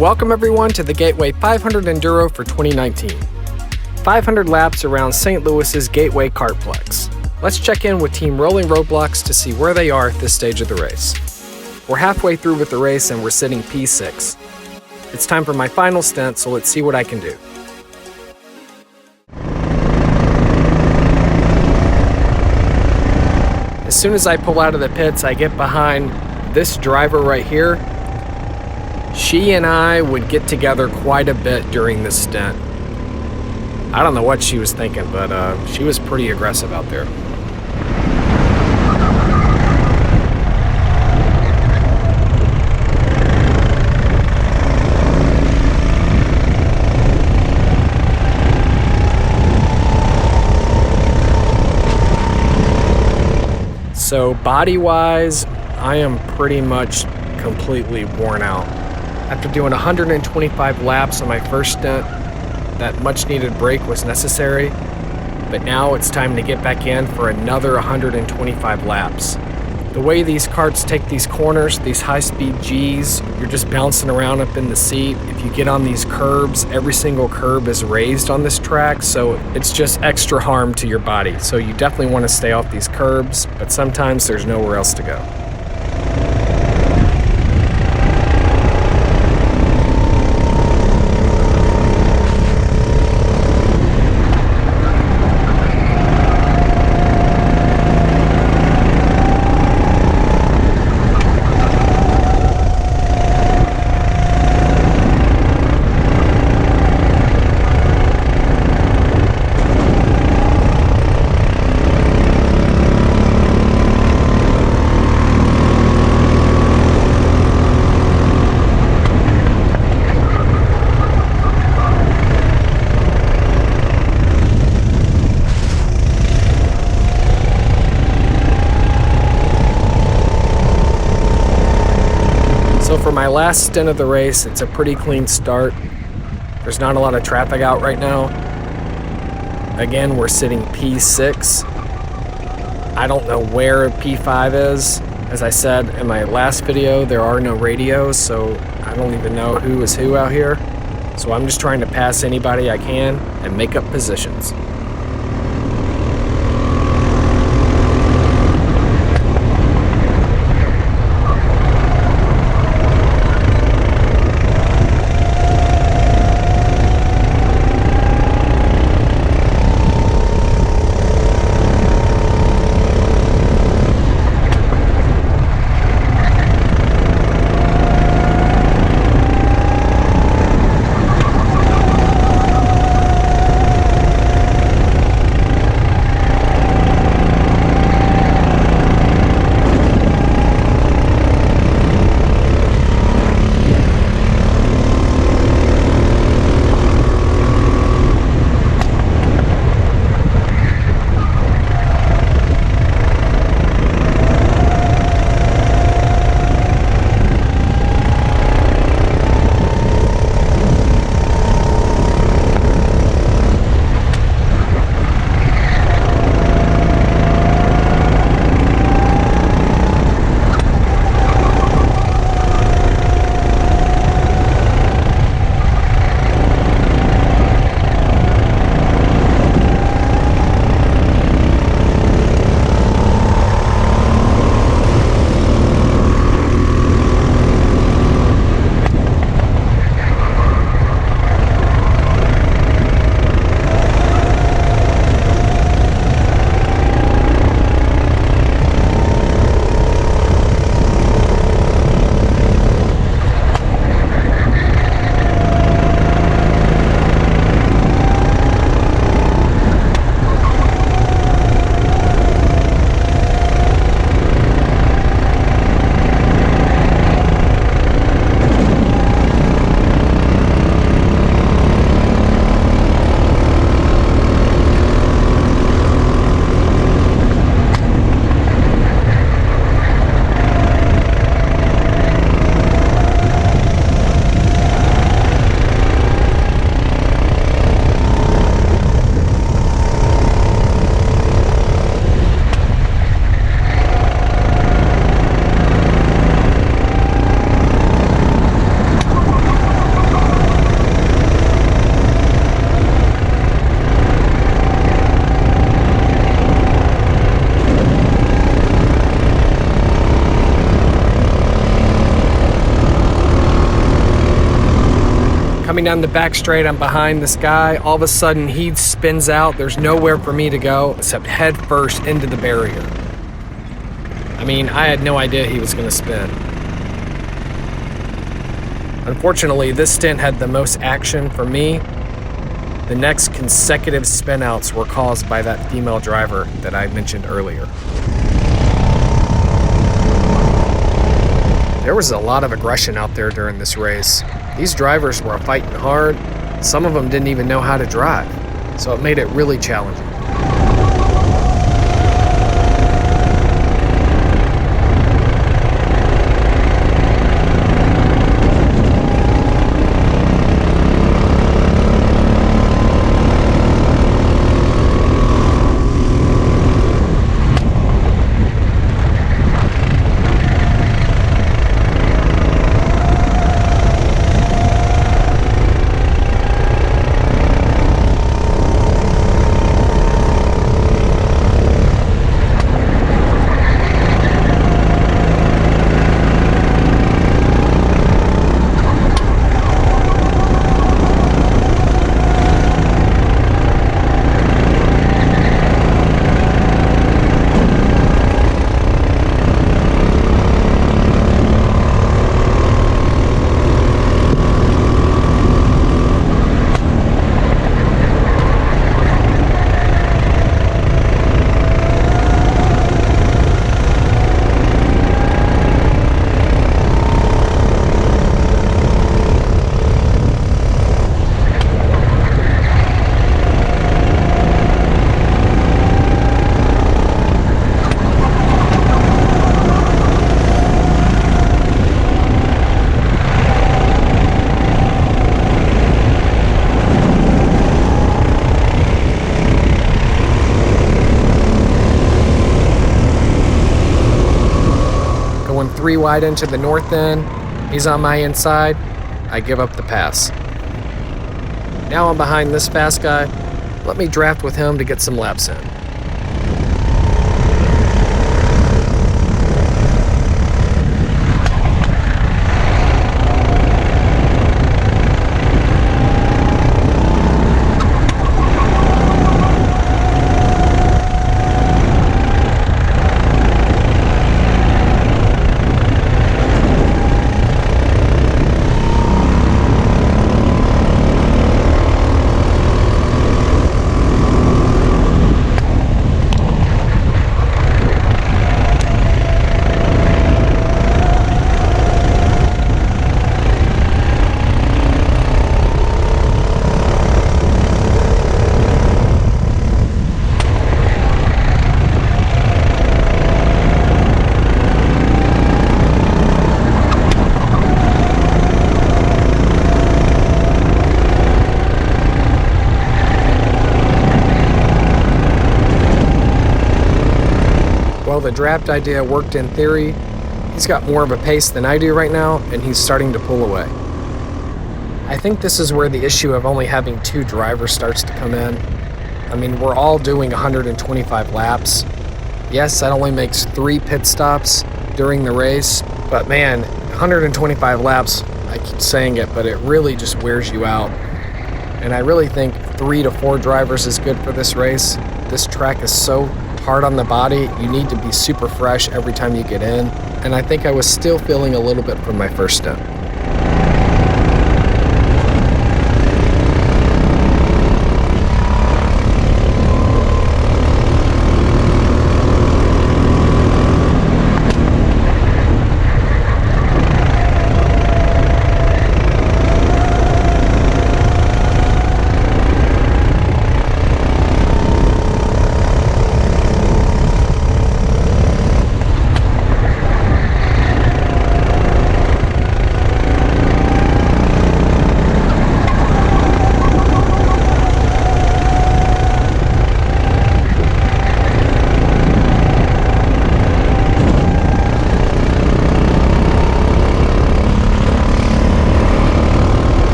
Welcome everyone to the Gateway 500 Enduro for 2019. 500 laps around St. Louis's Gateway Kartplex. Let's check in with Team Rolling Roadblocks to see where they are at this stage of the race. We're halfway through with the race and we're sitting P6. It's time for my final stint, so let's see what I can do. As soon as I pull out of the pits, I get behind this driver right here. She and I would get together quite a bit during this stint. I don't know what she was thinking, but she was pretty aggressive out there. So body-wise, I am pretty much completely worn out. After doing 125 laps on my first stint, that much-needed break was necessary, but now it's time to get back in for another 125 laps. The way these karts take these corners, these high-speed Gs, you're just bouncing around up in the seat. If you get on these curbs, every single curb is raised on this track, so it's just extra harm to your body. So you definitely want to stay off these curbs, but sometimes there's nowhere else to go. So for my last stint of the race, it's a pretty clean start. There's not a lot of traffic out right now. Again, we're sitting P6. I don't know where P5 is. As I said in my last video, there are no radios, so I don't even know who is who out here. So I'm just trying to pass anybody I can and make up positions. Coming down the back straight, I'm behind this guy. All of a sudden, he spins out. There's nowhere for me to go except head first into the barrier. I mean, I had no idea he was going to spin. Unfortunately, this stint had the most action for me. The next consecutive spinouts were caused by that female driver that I mentioned earlier. There was a lot of aggression out there during this race. These drivers were fighting hard. Some of them didn't even know how to drive, so it made it really challenging. Going 3 wide into the north end, he's on my inside, I give up the pass. Now I'm behind this fast guy, let me draft with him to get some laps in. Well, the draft idea worked in theory. He's got more of a pace than I do right now, and he's starting to pull away. I think this is where the issue of only having 2 drivers starts to come in. I mean, we're all doing 125 laps. Yes, that only makes 3 pit stops during the race, but man, 125 laps, I keep saying it, but it really just wears you out. And I really think 3 to 4 drivers is good for this race. This track is so hard on the body, you need to be super fresh every time you get in, and I think I was still feeling a little bit from my first stint.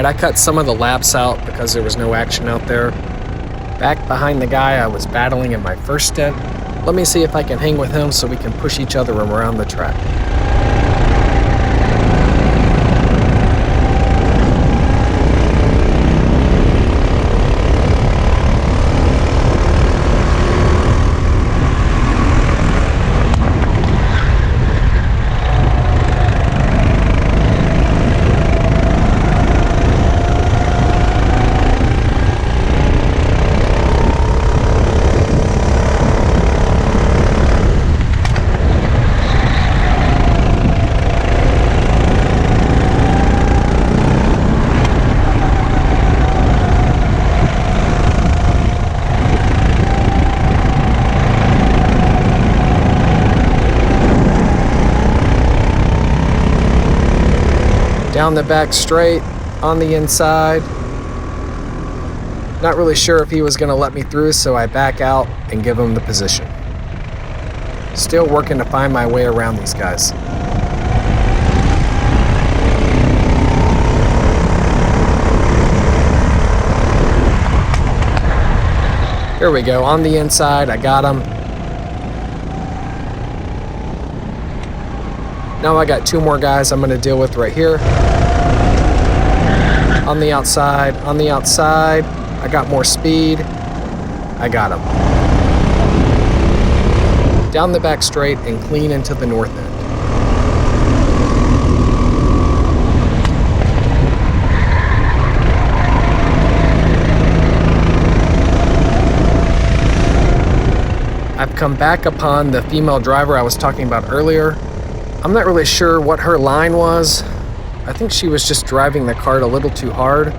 Alright, I cut some of the laps out because there was no action out there. Back behind the guy I was battling in my first stint. Let me see if I can hang with him so we can push each other around the track. Down the back straight, on the inside. Not really sure if he was going to let me through, so I back out and give him the position. Still working to find my way around these guys. Here we go, on the inside, I got him. Now I got two more guys I'm going to deal with right here. On the outside, I got more speed. I got him. Down the back straight and clean into the north end. I've come back upon the female driver I was talking about earlier. I'm not really sure what her line was. I think she was just driving the kart a little too hard.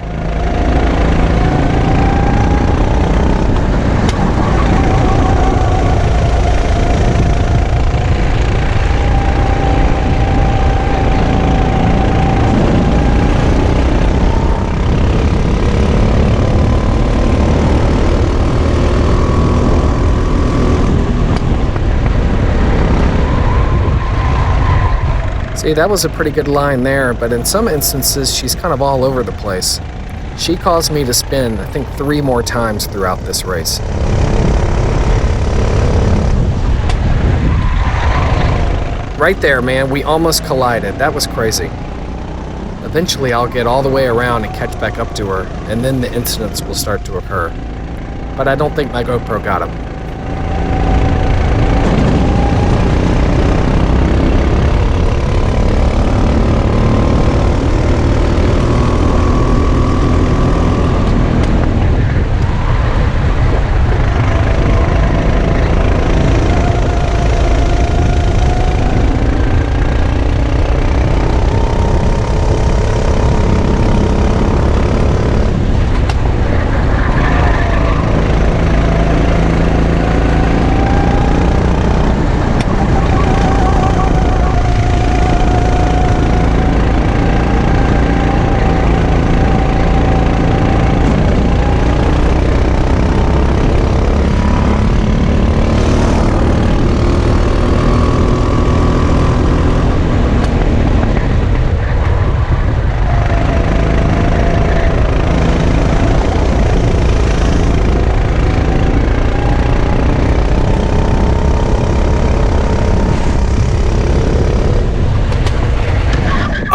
See, that was a pretty good line there, but in some instances, she's kind of all over the place. She caused me to spin, I think, 3 more times throughout this race. Right there, man, we almost collided. That was crazy. Eventually, I'll get all the way around and catch back up to her, and then the incidents will start to occur. But I don't think my GoPro got him.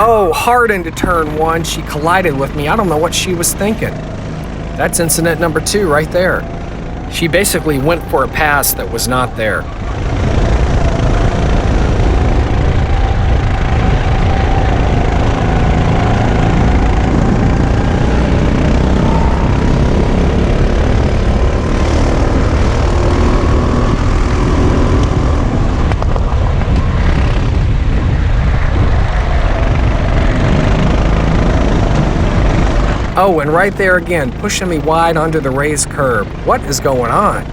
Oh, hard into turn 1, she collided with me. I don't know what she was thinking. That's incident number 2 right there. She basically went for a pass that was not there. Oh, and right there again, pushing me wide onto the raised curb. What is going on?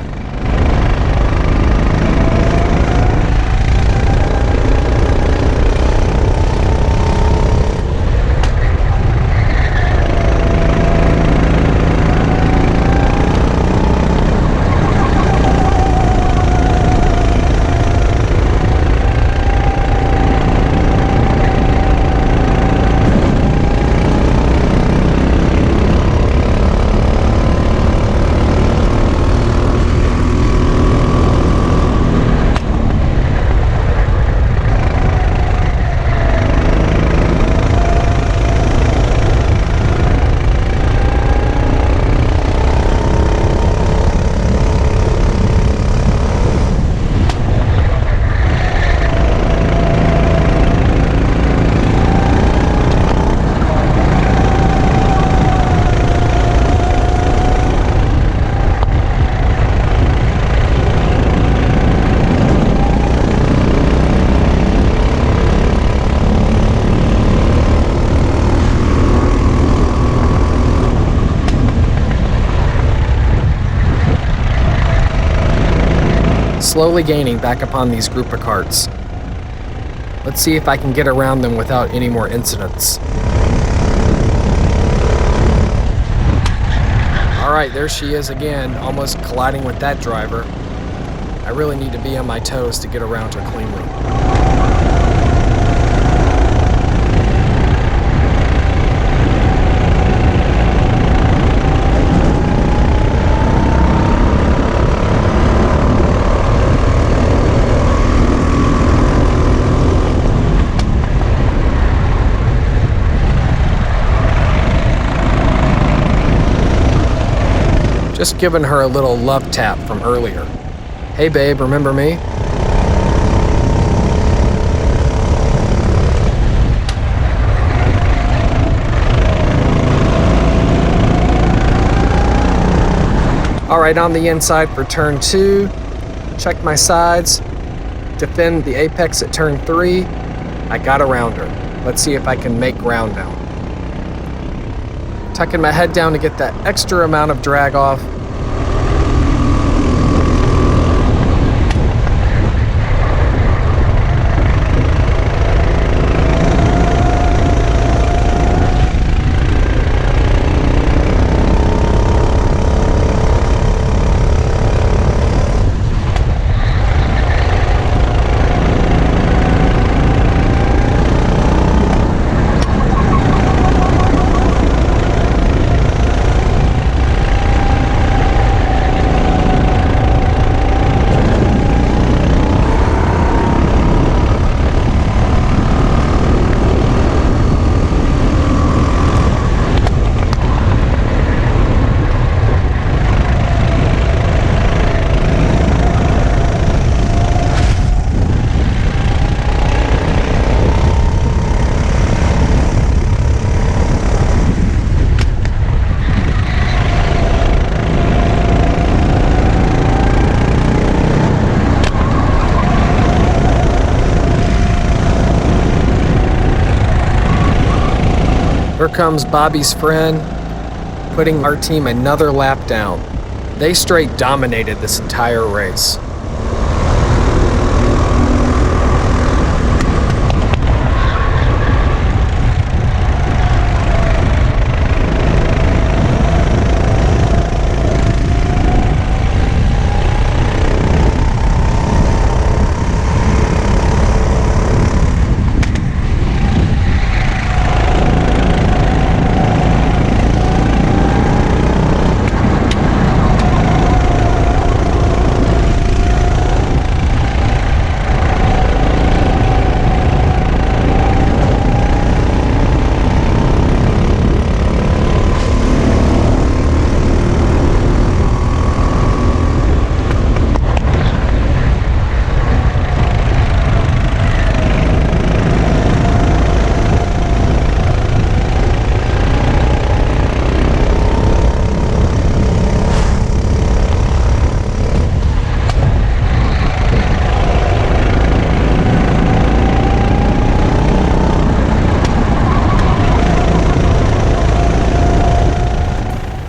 slowly gaining back upon these group of karts. Let's see if I can get around them without any more incidents. Alright, there she is again, almost colliding with that driver. I really need to be on my toes to get around her cleanly. Just giving her a little love tap from earlier. Hey babe, remember me? Alright, on the inside for turn 2. Check my sides. Defend the apex at turn 3. I got around her. Let's see if I can make ground now. Tucking my head down to get that extra amount of drag off. Here comes Bobby's friend, putting our team another lap down. They straight dominated this entire race.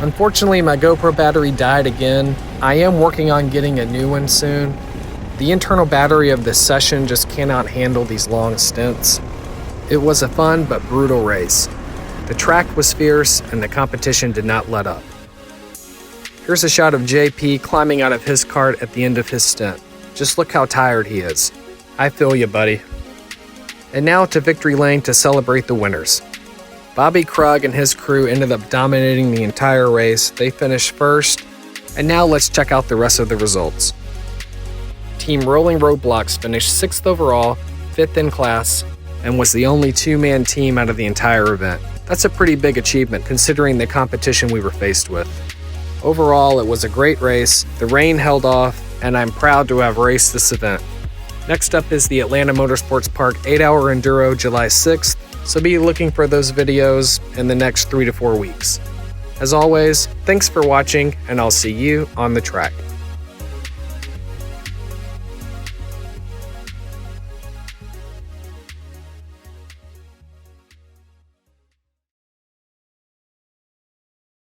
Unfortunately, my GoPro battery died again. I am working on getting a new one soon. The internal battery of this session just cannot handle these long stints. It was a fun but brutal race. The track was fierce and the competition did not let up. Here's a shot of JP climbing out of his kart at the end of his stint. Just look how tired he is. I feel you, buddy. And now to victory lane to celebrate the winners. Bobby Krug and his crew ended up dominating the entire race. They finished first. And now let's check out the rest of the results. Team Rolling Roadblocks finished 6th overall, 5th in class, and was the only two-man team out of the entire event. That's a pretty big achievement considering the competition we were faced with. Overall, it was a great race. The rain held off, and I'm proud to have raced this event. Next up is the Atlanta Motorsports Park 8-hour Enduro July 6th, so be looking for those videos in the next 3 to 4 weeks. As always, thanks for watching, and I'll see you on the track.